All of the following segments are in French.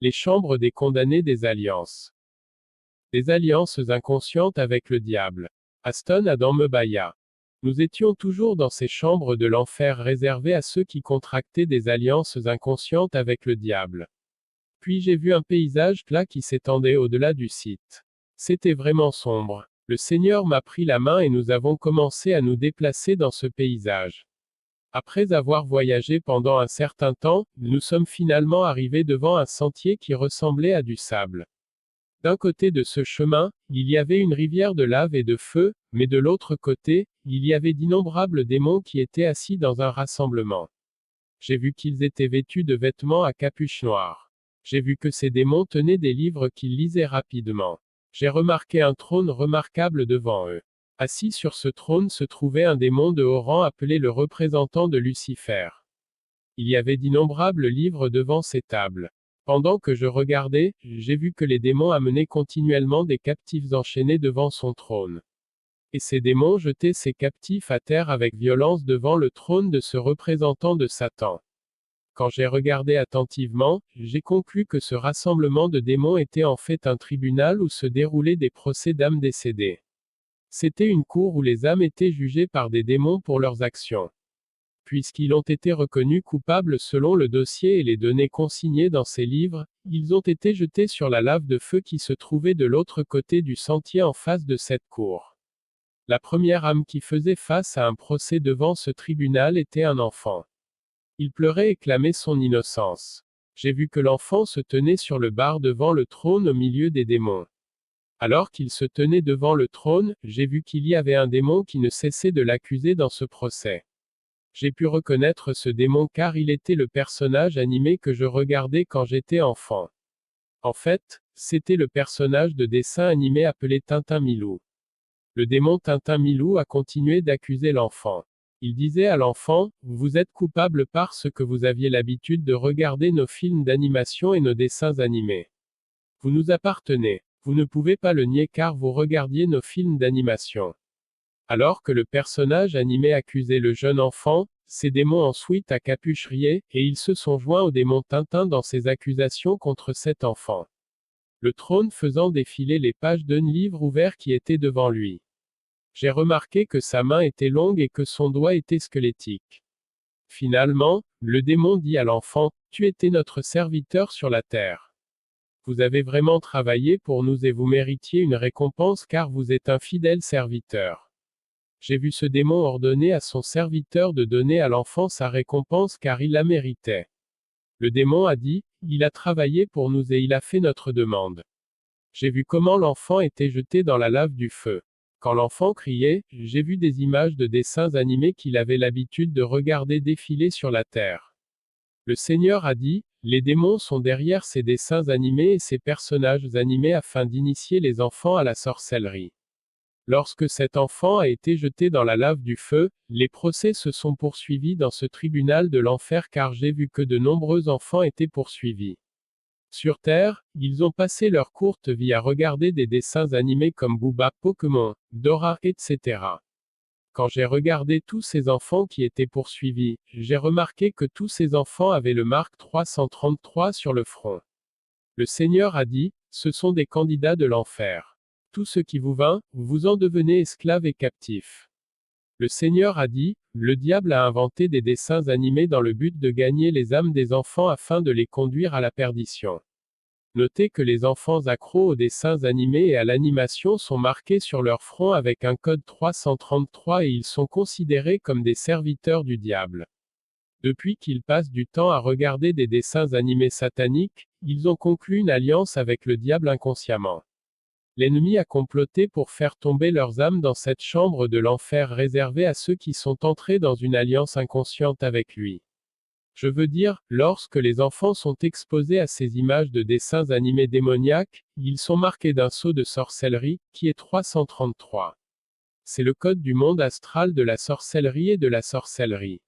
Les chambres des condamnés des alliances. Des alliances inconscientes avec le diable. Aston Adam Mebaya. Nous étions toujours dans ces chambres de l'enfer réservées à ceux qui contractaient des alliances inconscientes avec le diable. Puis j'ai vu un paysage plat qui s'étendait au-delà du site. C'était vraiment sombre. Le Seigneur m'a pris la main et nous avons commencé à nous déplacer dans ce paysage. Après avoir voyagé pendant un certain temps, nous sommes finalement arrivés devant un sentier qui ressemblait à du sable. D'un côté de ce chemin, il y avait une rivière de lave et de feu, mais de l'autre côté, il y avait d'innombrables démons qui étaient assis dans un rassemblement. J'ai vu qu'ils étaient vêtus de vêtements à capuche noire. J'ai vu que ces démons tenaient des livres qu'ils lisaient rapidement. J'ai remarqué un trône remarquable devant eux. Assis sur ce trône se trouvait un démon de haut rang appelé le représentant de Lucifer. Il y avait d'innombrables livres devant ces tables. Pendant que je regardais, j'ai vu que les démons amenaient continuellement des captifs enchaînés devant son trône. Et ces démons jetaient ces captifs à terre avec violence devant le trône de ce représentant de Satan. Quand j'ai regardé attentivement, j'ai conclu que ce rassemblement de démons était en fait un tribunal où se déroulaient des procès d'âmes décédées. C'était une cour où les âmes étaient jugées par des démons pour leurs actions. Puisqu'ils ont été reconnus coupables selon le dossier et les données consignées dans ces livres, ils ont été jetés sur la lave de feu qui se trouvait de l'autre côté du sentier en face de cette cour. La première âme qui faisait face à un procès devant ce tribunal était un enfant. Il pleurait et clamait son innocence. J'ai vu que l'enfant se tenait sur le bar devant le trône au milieu des démons. Alors qu'il se tenait devant le trône, j'ai vu qu'il y avait un démon qui ne cessait de l'accuser dans ce procès. J'ai pu reconnaître ce démon car il était le personnage animé que je regardais quand j'étais enfant. En fait, c'était le personnage de dessin animé appelé Tintin Milou. Le démon Tintin Milou a continué d'accuser l'enfant. Il disait à l'enfant, « Vous êtes coupable parce que vous aviez l'habitude de regarder nos films d'animation et nos dessins animés. Vous nous appartenez. Vous ne pouvez pas le nier car vous regardiez nos films d'animation. » Alors que le personnage animé accusait le jeune enfant, ces démons ensuite à capuche riaient, et ils se sont joints au démon Tintin dans ses accusations contre cet enfant. Le trône faisant défiler les pages d'un livre ouvert qui était devant lui. J'ai remarqué que sa main était longue et que son doigt était squelettique. Finalement, le démon dit à l'enfant, « Tu étais notre serviteur sur la terre. Vous avez vraiment travaillé pour nous et vous méritiez une récompense car vous êtes un fidèle serviteur. » J'ai vu ce démon ordonner à son serviteur de donner à l'enfant sa récompense car il la méritait. Le démon a dit, « Il a travaillé pour nous et il a fait notre demande. » J'ai vu comment l'enfant était jeté dans la lave du feu. Quand l'enfant criait, j'ai vu des images de dessins animés qu'il avait l'habitude de regarder défiler sur la terre. Le Seigneur a dit, les démons sont derrière ces dessins animés et ces personnages animés afin d'initier les enfants à la sorcellerie. Lorsque cet enfant a été jeté dans la lave du feu, les procès se sont poursuivis dans ce tribunal de l'enfer car j'ai vu que de nombreux enfants étaient poursuivis. Sur Terre, ils ont passé leur courte vie à regarder des dessins animés comme Booba, Pokémon, Dora, etc. Quand j'ai regardé tous ces enfants qui étaient poursuivis, j'ai remarqué que tous ces enfants avaient le marque 333 sur le front. Le Seigneur a dit, ce sont des candidats de l'enfer. Tout ce qui vous vainc, vous en devenez esclaves et captifs. Le Seigneur a dit, le diable a inventé des dessins animés dans le but de gagner les âmes des enfants afin de les conduire à la perdition. Notez que les enfants accros aux dessins animés et à l'animation sont marqués sur leur front avec un code 333 et ils sont considérés comme des serviteurs du diable. Depuis qu'ils passent du temps à regarder des dessins animés sataniques, ils ont conclu une alliance avec le diable inconsciemment. L'ennemi a comploté pour faire tomber leurs âmes dans cette chambre de l'enfer réservée à ceux qui sont entrés dans une alliance inconsciente avec lui. Je veux dire, lorsque les enfants sont exposés à ces images de dessins animés démoniaques, ils sont marqués d'un sceau de sorcellerie, qui est 333. C'est le code du monde astral de la sorcellerie et de la sorcellerie.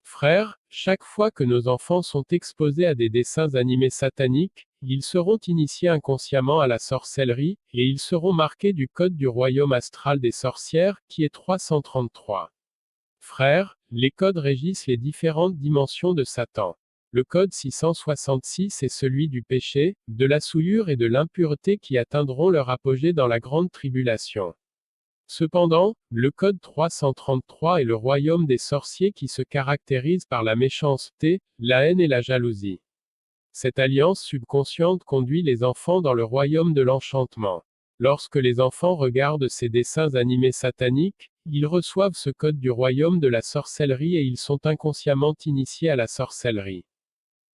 Frères, chaque fois que nos enfants sont exposés à des dessins animés sataniques, ils seront initiés inconsciemment à la sorcellerie, et ils seront marqués du code du royaume astral des sorcières, qui est 333. Frères, les codes régissent les différentes dimensions de Satan. Le code 666 est celui du péché, de la souillure et de l'impureté qui atteindront leur apogée dans la grande tribulation. Cependant, le code 333 est le royaume des sorciers qui se caractérise par la méchanceté, la haine et la jalousie. Cette alliance subconsciente conduit les enfants dans le royaume de l'enchantement. Lorsque les enfants regardent ces dessins animés sataniques, ils reçoivent ce code du royaume de la sorcellerie et ils sont inconsciemment initiés à la sorcellerie.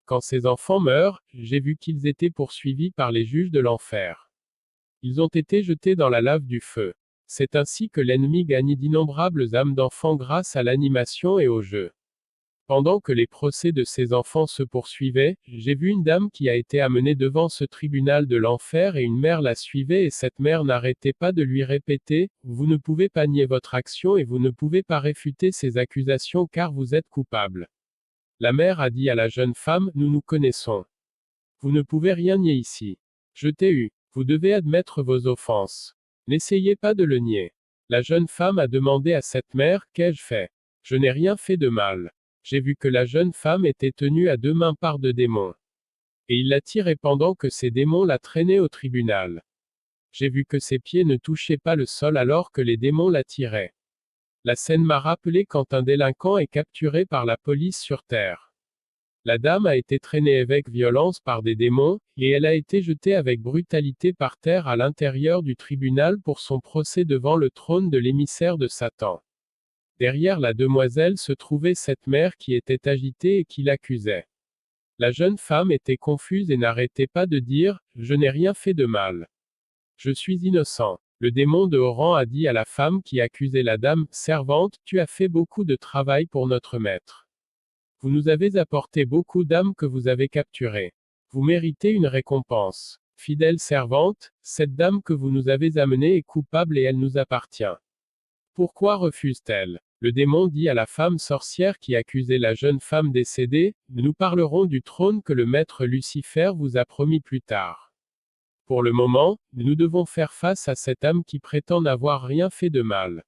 Quand ces enfants meurent, j'ai vu qu'ils étaient poursuivis par les juges de l'enfer. Ils ont été jetés dans la lave du feu. C'est ainsi que l'ennemi gagne d'innombrables âmes d'enfants grâce à l'animation et au jeu. Pendant que les procès de ces enfants se poursuivaient, j'ai vu une dame qui a été amenée devant ce tribunal de l'enfer et une mère la suivait et cette mère n'arrêtait pas de lui répéter, « Vous ne pouvez pas nier votre action et vous ne pouvez pas réfuter ces accusations car vous êtes coupable. » La mère a dit à la jeune femme, « Nous nous connaissons. Vous ne pouvez rien nier ici. Je t'ai eu. Vous devez admettre vos offenses. N'essayez pas de le nier. » La jeune femme a demandé à cette mère, « Qu'ai-je fait? Je n'ai rien fait de mal. » J'ai vu que la jeune femme était tenue à 2 mains par 2 démons. Et il la tirait pendant que ces démons la traînaient au tribunal. J'ai vu que ses pieds ne touchaient pas le sol alors que les démons la tiraient. La scène m'a rappelé quand un délinquant est capturé par la police sur terre. La dame a été traînée avec violence par des démons, et elle a été jetée avec brutalité par terre à l'intérieur du tribunal pour son procès devant le trône de l'émissaire de Satan. Derrière la demoiselle se trouvait cette mère qui était agitée et qui l'accusait. La jeune femme était confuse et n'arrêtait pas de dire, « Je n'ai rien fait de mal. Je suis innocent. » Le démon de haut rang a dit à la femme qui accusait la dame, « Servante, tu as fait beaucoup de travail pour notre maître. Vous nous avez apporté beaucoup d'âmes que vous avez capturées. Vous méritez une récompense. Fidèle servante, cette dame que vous nous avez amenée est coupable et elle nous appartient. Pourquoi refuse-t-elle ? » Le démon dit à la femme sorcière qui accusait la jeune femme décédée, « Nous parlerons du trône que le maître Lucifer vous a promis plus tard. Pour le moment, nous devons faire face à cette âme qui prétend n'avoir rien fait de mal. »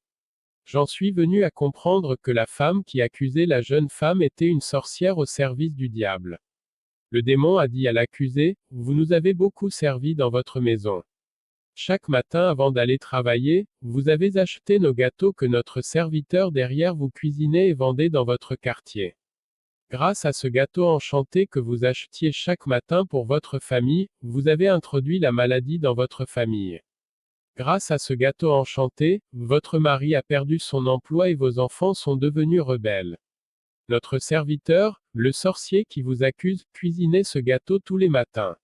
J'en suis venu à comprendre que la femme qui accusait la jeune femme était une sorcière au service du diable. Le démon a dit à l'accusé, « Vous nous avez beaucoup servi dans votre maison. Chaque matin avant d'aller travailler, vous avez acheté nos gâteaux que notre serviteur derrière vous cuisinait et vendait dans votre quartier. Grâce à ce gâteau enchanté que vous achetiez chaque matin pour votre famille, vous avez introduit la maladie dans votre famille. Grâce à ce gâteau enchanté, votre mari a perdu son emploi et vos enfants sont devenus rebelles. Notre serviteur, le sorcier qui vous accuse, cuisinait ce gâteau tous les matins.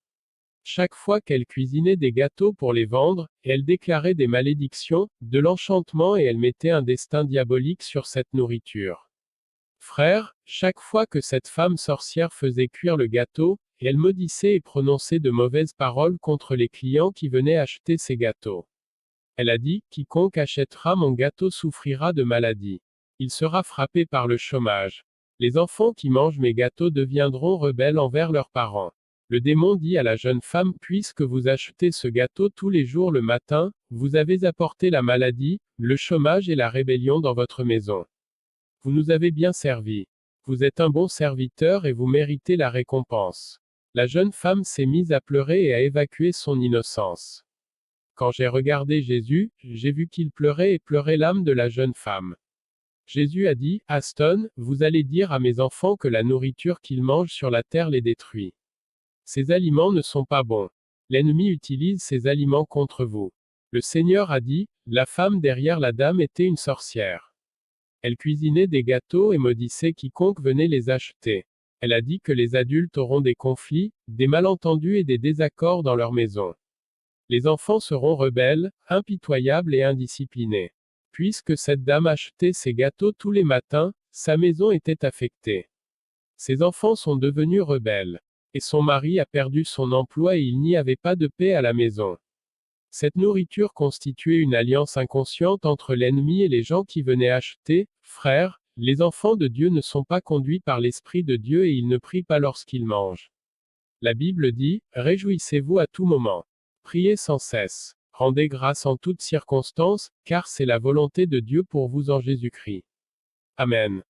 Chaque fois qu'elle cuisinait des gâteaux pour les vendre, elle déclarait des malédictions, de l'enchantement et elle mettait un destin diabolique sur cette nourriture. Frère, chaque fois que cette femme sorcière faisait cuire le gâteau, elle maudissait et prononçait de mauvaises paroles contre les clients qui venaient acheter ces gâteaux. Elle a dit, « Quiconque achètera mon gâteau souffrira de maladie. Il sera frappé par le chômage. Les enfants qui mangent mes gâteaux deviendront rebelles envers leurs parents. » Le démon dit à la jeune femme, « Puisque vous achetez ce gâteau tous les jours le matin, vous avez apporté la maladie, le chômage et la rébellion dans votre maison. Vous nous avez bien servi. Vous êtes un bon serviteur et vous méritez la récompense. » La jeune femme s'est mise à pleurer et à évacuer son innocence. Quand j'ai regardé Jésus, j'ai vu qu'il pleurait et pleurait l'âme de la jeune femme. Jésus a dit, « Aston, vous allez dire à mes enfants que la nourriture qu'ils mangent sur la terre les détruit. Ces aliments ne sont pas bons. L'ennemi utilise ces aliments contre vous. » Le Seigneur a dit, « La femme derrière la dame était une sorcière. Elle cuisinait des gâteaux et maudissait quiconque venait les acheter. Elle a dit que les adultes auront des conflits, des malentendus et des désaccords dans leur maison. Les enfants seront rebelles, impitoyables et indisciplinés. Puisque cette dame achetait ses gâteaux tous les matins, sa maison était affectée. Ses enfants sont devenus rebelles. Et son mari a perdu son emploi et il n'y avait pas de paix à la maison. Cette nourriture constituait une alliance inconsciente entre l'ennemi et les gens qui venaient acheter. Frères, les enfants de Dieu ne sont pas conduits par l'Esprit de Dieu et ils ne prient pas lorsqu'ils mangent. La Bible dit, « Réjouissez-vous à tout moment. Priez sans cesse. Rendez grâce en toutes circonstances, car c'est la volonté de Dieu pour vous en Jésus-Christ. » Amen.